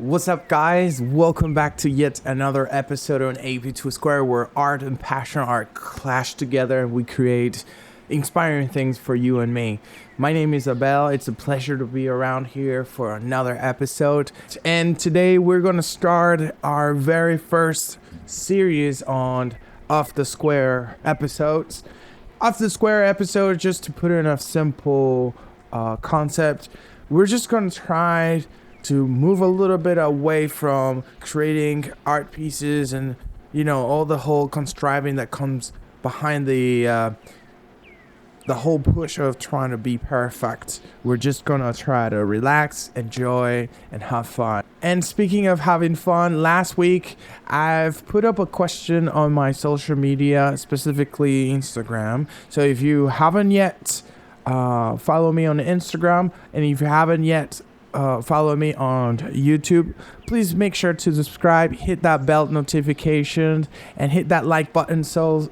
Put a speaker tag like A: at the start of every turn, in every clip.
A: What's up, guys? Welcome back to yet another episode on AP2 Square, where art and passion are clash together and we create inspiring things for you and me. My name is Abel. It's a pleasure to be around here for another episode. And today we're going to start our very first series on Off the Square episodes. Off the Square episode, just to put in a simple concept, we're just going to try to move a little bit away from creating art pieces and, all the whole contriving that comes behind the whole push of trying to be perfect. We're just gonna try to relax, enjoy, and have fun. And speaking of having fun, last week I've put up a question on my social media, specifically Instagram. So if you haven't yet, follow me on Instagram, and if you haven't yet, follow me on YouTube. Please make sure to subscribe, hit that bell notification, and hit that like button so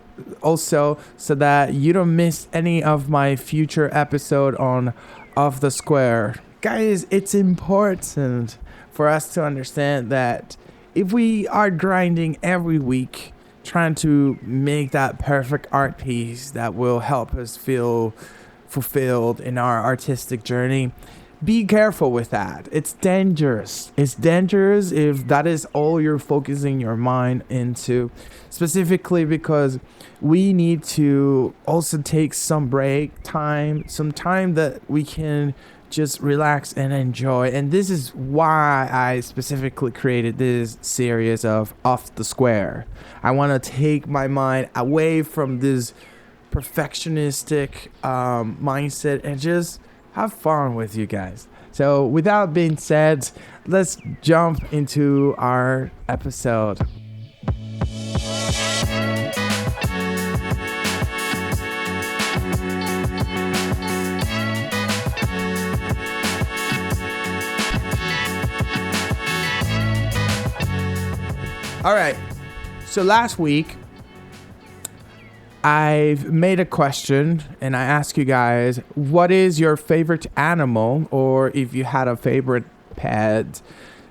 A: that you don't miss any of my future episode on Off the Square. Guys, it's important for us to understand that if we are grinding every week trying to make that perfect art piece that will help us feel fulfilled in our artistic journey, be careful with that. It's dangerous. It's dangerous if that is all you're focusing your mind into, specifically because we need to also take some break time, some time that we can just relax and enjoy. And this is why I specifically created this series of Off the Square. I want to take my mind away from this perfectionistic mindset and just have fun with you guys. So with that being said, let's jump into our episode. All right, so last week I've made a question and I asked you guys, what is your favorite animal, or if you had a favorite pet,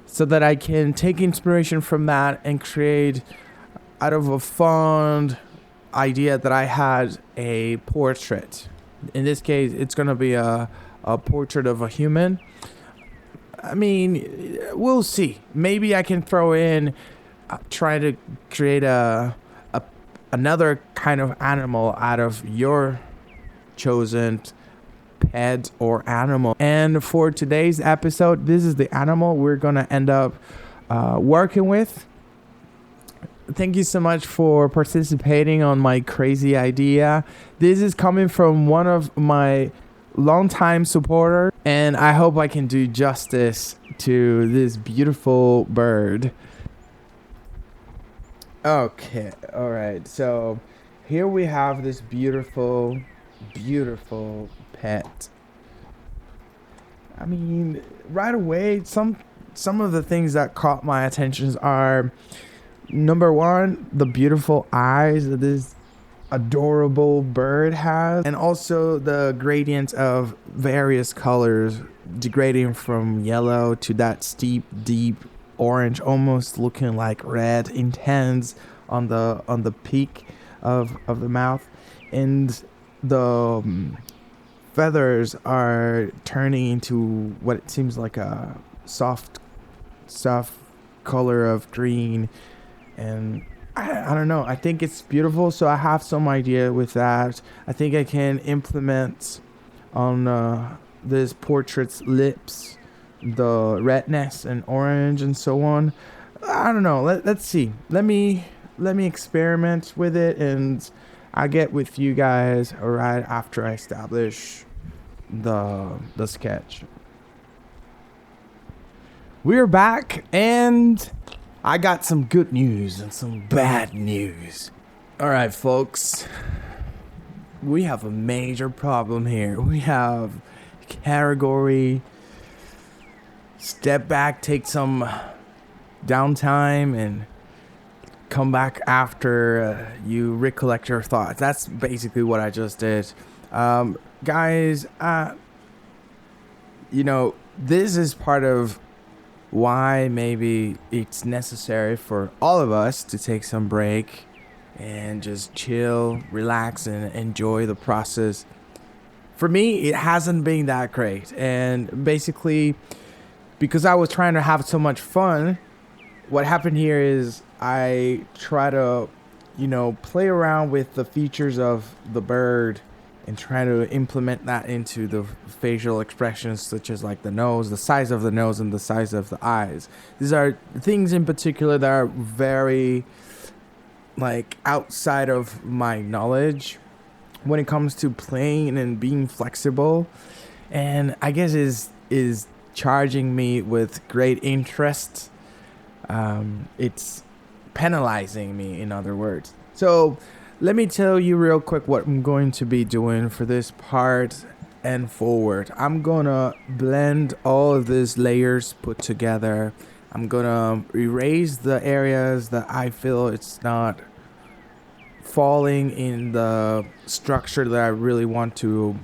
A: so that I can take inspiration from that and create, out of a fun idea that I had, a portrait. In this case, it's going to be a portrait of a human. I mean, we'll see. Maybe I can throw in, try to create another kind of animal out of your chosen pet or animal. And for today's episode, this is the animal we're gonna end up working with. Thank you so much for participating on my crazy idea. This is coming from one of my longtime supporters, and I hope I can do justice to this beautiful bird. Okay, all right. So here we have this beautiful, beautiful pet. I mean, right away, some of the things that caught my attention are, number one, the beautiful eyes that this adorable bird has, and also the gradient of various colors, degrading from yellow to that steep, deep orange, almost looking like red, intense on the peak of the mouth, and the feathers are turning into what it seems like a soft color of green. And I don't know, I think it's beautiful, so I have some idea with that. I think I can implement on this portrait's lips the redness and orange and so on. I don't know. Let's see. Let me experiment with it, and I'll get with you guys right after I establish the sketch. We're back, and I got some good news and some bad news. All right, folks. We have a major problem here. We have category step back, take some downtime, and come back after you recollect your thoughts. That's basically what I just did. Guys, this is part of why maybe it's necessary for all of us to take some break and just chill, relax, and enjoy the process. For me, it hasn't been that great. And basically, because I was trying to have so much fun, what happened here is I try to, play around with the features of the bird and try to implement that into the facial expressions, such as like the nose, the size of the nose, and the size of the eyes. These are things in particular that are very like outside of my knowledge when it comes to playing and being flexible, and I guess is charging me with great interest. It's penalizing me, in other words. So let me tell you real quick what I'm going to be doing for this part and forward. I'm gonna blend all of these layers put together. I'm gonna erase the areas that I feel it's not falling in the structure that I really want to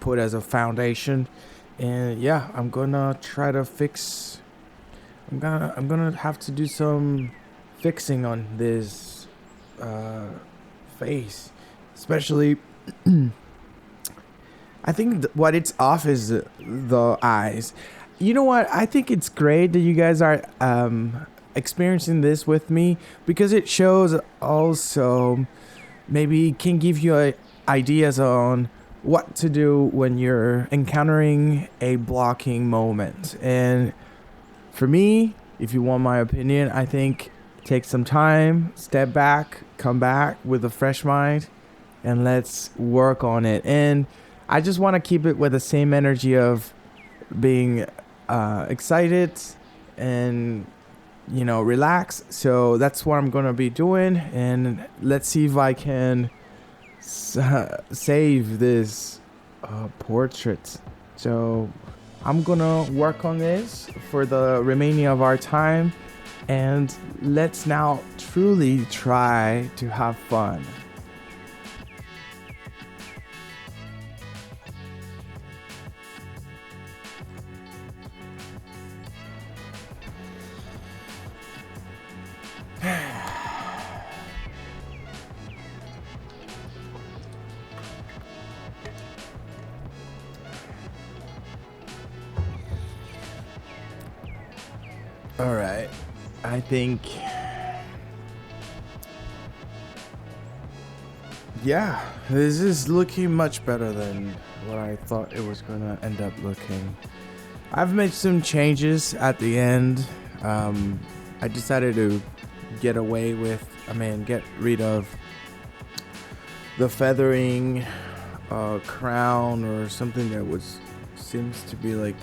A: put as a foundation. And yeah, I'm gonna try to fix. I'm gonna have to do some fixing on this face, especially. I think what it's off is the eyes. You know what? I think it's great that you guys are experiencing this with me, because it shows also maybe can give you ideas on what to do when you're encountering a blocking moment. And for me, if you want my opinion, I think take some time, step back, come back with a fresh mind, and let's work on it. And I just want to keep it with the same energy of being excited and relax. So that's what I'm gonna be doing, and let's see if I can save this portrait. So I'm gonna work on this for the remaining of our time, and let's now truly try to have fun. All right, I think, yeah, this is looking much better than what I thought it was gonna end up looking. I've made some changes at the end. I decided to get rid of the feathering crown or something that seems to be like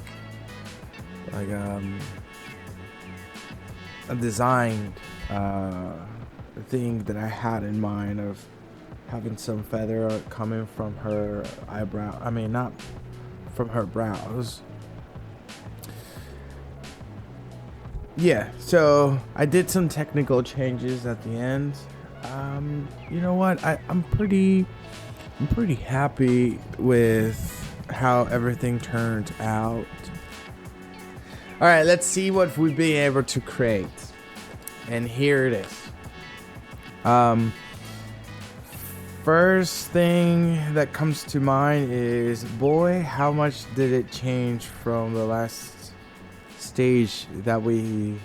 A: a design thing that I had in mind of having some feather coming from her eyebrow. I mean, not from her brows. Yeah, so I did some technical changes at the end. You know what? I'm pretty happy with how everything turned out. All right, let's see what we've been able to create. And here it is. First thing that comes to mind is, boy, how much did it change from the last stage that we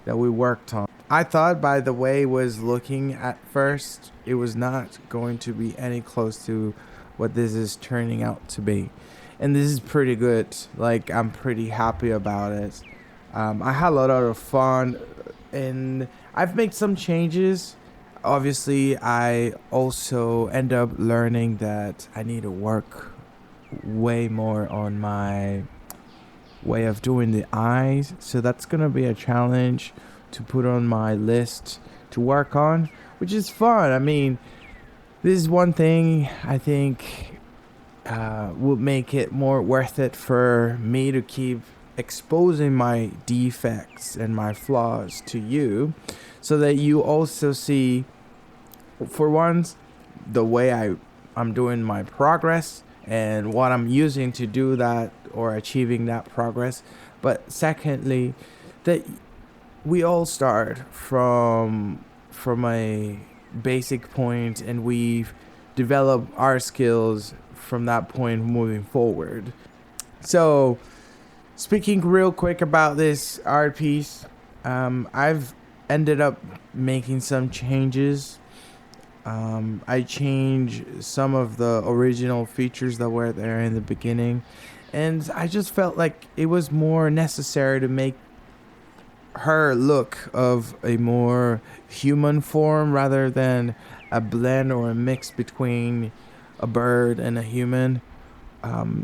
A: worked on. I thought by the way it was looking at first, it was not going to be any close to what this is turning out to be. And this is pretty good. Like, I'm pretty happy about it. I had a lot of fun, and I've made some changes. Obviously, I also end up learning that I need to work way more on my way of doing the eyes. So that's going to be a challenge to put on my list to work on, which is fun. I mean, this is one thing I think will make it more worth it for me to keep exposing my defects and my flaws to you, so that you also see, for once, the way I'm doing my progress and what I'm using to do that or achieving that progress. But secondly, that we all start from a basic point, and we've developed our skills from that point moving forward. So, speaking real quick about this art piece, I've ended up making some changes. I changed some of the original features that were there in the beginning, and I just felt like it was more necessary to make her look of a more human form rather than a blend or a mix between a bird and a human.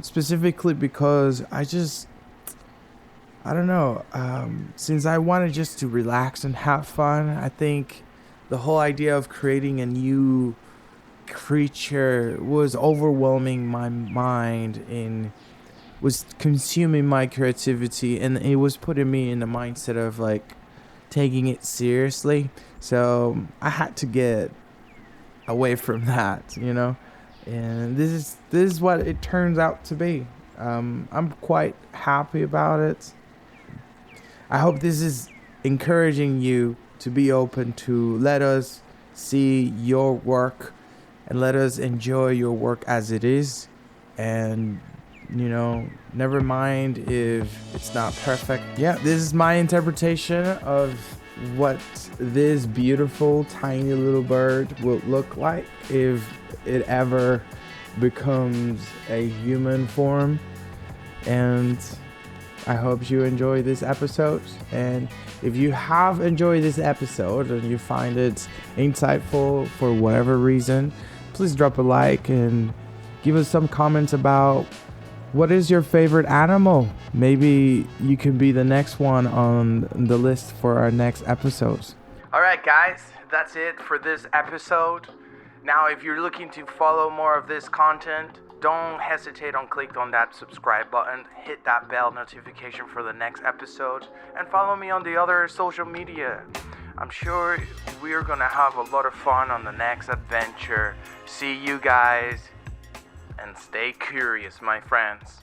A: Specifically because I don't know, since I wanted just to relax and have fun, I think the whole idea of creating a new creature was overwhelming my mind and was consuming my creativity, and it was putting me in the mindset of like taking it seriously. So I had to get away from that, and this is what it turns out to be. I'm quite happy about it. I hope this is encouraging you to be open to let us see your work and let us enjoy your work as it is. And, never mind if it's not perfect. Yeah, this is my interpretation of what this beautiful, tiny little bird will look like if it ever becomes a human form. And I hope you enjoy this episode. And if you have enjoyed this episode and you find it insightful for whatever reason, please drop a like and give us some comments about what is your favorite animal. Maybe you can be the next one on the list for our next episodes. All right, guys, that's it for this episode. Now, if you're looking to follow more of this content, don't hesitate on click on that subscribe button, hit that bell notification for the next episode, and follow me on the other social media. I'm sure we're gonna have a lot of fun on the next adventure. See you guys, and stay curious, my friends.